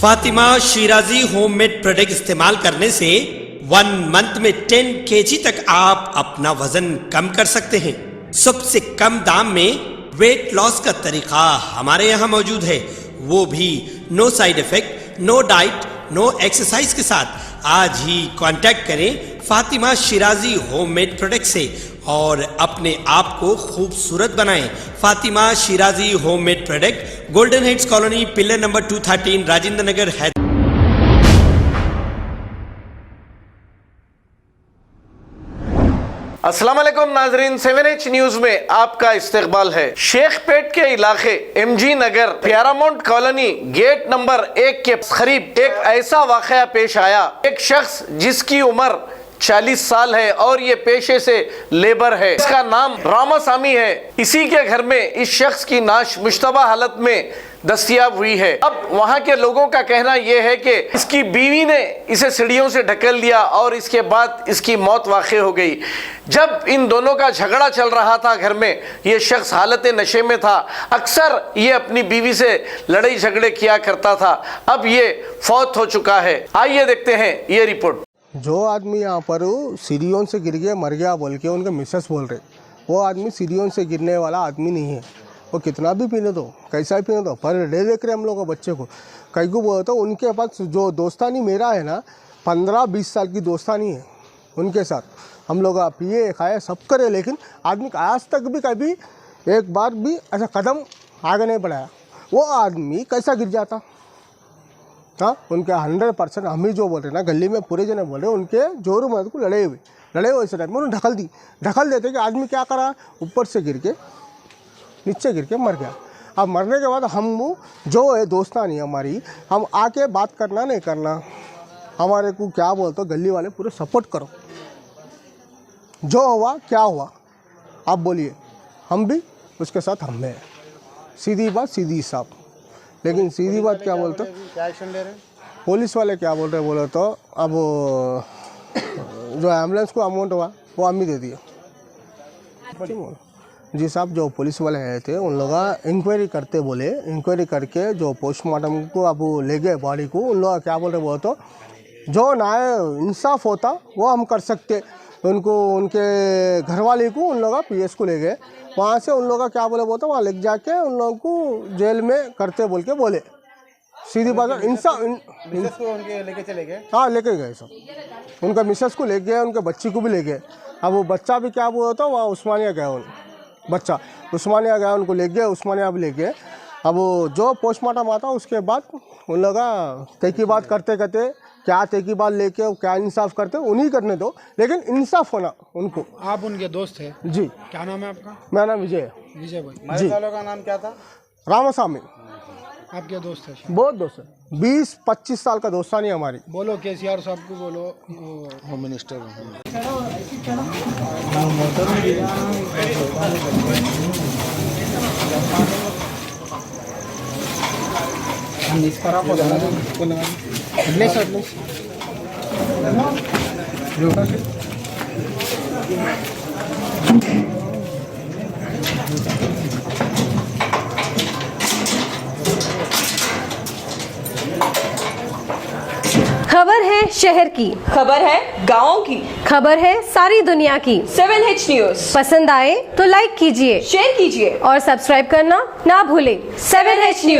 Fatima Shirazi homemade product इस्तेमाल करने से 1 मंथ में 10 kg तक आप अपना वजन कम कर सकते हैं। सबसे कम दाम में वेट लॉस का तरीका हमारे यहाँ मौजूद है, वो भी no side effect, no diet, no exercise के साथ। आज ही कांटेक्ट करें फातिमा शिराजी होममेड प्रोडक्ट से और अपने आप को खूबसूरत बनाएं। Fatima Shirazi homemade product, golden heads colony, pillar number 213, Rajendra Nagar, Hyderabad. अस्सलाम वालेकुम नाजरीन, 7H न्यूज में आपका इस्तकबाल है। शेखपेट के इलाके MG नगर प्यारामाउंट कॉलोनी गेट नंबर 1 के करीब एक ऐसा वाकया पेश आया। एक शख्स जिसकी उम्र 40 साल है और ये पेशे से लेबर है, इसका नाम रामासामी है। इसी के घर में इस शख्स की नाश मुश्तबा हालत में दस्तयाब हुई है। अब वहाँ के लोगों का कहना यह है कि इसकी बीवी ने इसे सीढ़ियों से ढकेल दिया और इसके बाद इसकी मौत वाक़ई हो गई। जब इन दोनों का झगड़ा चल रहा था घर में, ये शख्स हालत नशे में था। अक्सर ये अपनी बीवी से लड़ाई झगड़े किया करता था। अब ये फौत हो चुका है। आइए देखते हैं ये रिपोर्ट। जो आदमी यहाँ पर सीढ़ियों से गिर गया मर गया बोल के उनके मिसेस बोल रहे, वो आदमी सीढ़ियों से गिरने वाला आदमी नहीं है। वो कितना भी पीने दो, कैसा भी पीने दो, पर डे देख रहे हम लोग बच्चे को। कई को बोलते तो उनके पास जो दोस्तानी मेरा है ना, 15-20 साल की दोस्तानी है उनके साथ। हम लोग पिए खाए सब करे, लेकिन आदमी आज तक भी कभी एक बार भी ऐसा कदम आगे नहीं बढ़ाया। वो आदमी कैसा गिर जाता। हाँ, उनके 100% हम ही जो बोल रहे ना, गली में पूरे जने बोल रहे, उनके जोर मत को लड़े हुए इस टाइम में उन्होंने ढकल देते कि आदमी क्या करा, ऊपर से गिर के नीचे गिर के मर गया। अब मरने के बाद हम जो है दोस्तानी हमारी, हम आके बात करना नहीं करना, हमारे को क्या बोलते गली वाले पूरे सपोर्ट करो, जो हुआ क्या हुआ आप बोलिए, हम भी उसके साथ हम हैं। सीधी बात सीधी हिसाब। लेकिन सीधी बात क्या बोलते, क्या एक्शन ले रहे हैं पुलिस वाले क्या बोल रहे बोले तो अब जो एम्बुलेंस को अमाउंट हुआ वो हम ही दे दिया। जी साहब, जो पुलिस वाले आए थे उन लोग इंक्वायरी करते बोले, इंक्वायरी करके जो पोस्टमार्टम को अब ले गए बॉडी को, उन लोग क्या बोल रहे बोले तो जो न्याय इंसाफ होता वो हम कर सकते। उनको उनके घरवाले को उन लोग PS को ले गए, वहाँ से उन लोग क्या बोले बोलते वहाँ ले जाके उन लोगों को जेल में करते बोल के बोले। सीधी बात है, इंसाफ उनके लेके चले गए। हाँ, लेके गए सब, उनका मिसेस को ले गए, उनके बच्ची को भी ले गए। अब वो बच्चा भी क्या बोला था, वहाँ उस्मानिया गया, बच्चा उस्मानिया गया, उनको ले गए, उस्मानिया भी ले गए। अब वो जो पोस्टमार्टम आता उसके बाद उन लोग तहकी बात करते करते क्या तहकी बात लेके क्या इंसाफ करते उन्हीं करने दो, लेकिन इंसाफ होना उनको। आप उनके दोस्त हैं? जी। क्या नाम है आपका? मेरा नाम विजय है। विजय भाई। जी। वालों का नाम क्या था? रामासामी। आपके दोस्त है? बहुत दोस्त है, 20-25 साल का दोस्तानी हमारी। बोलो KCR साहब को बोलो, होम मिनिस्टर। खबर है शहर की, खबर है गाँव की, खबर है सारी दुनिया की। 7H न्यूज पसंद आए तो लाइक कीजिए, शेयर कीजिए और सब्सक्राइब करना ना भूलें। 7H news.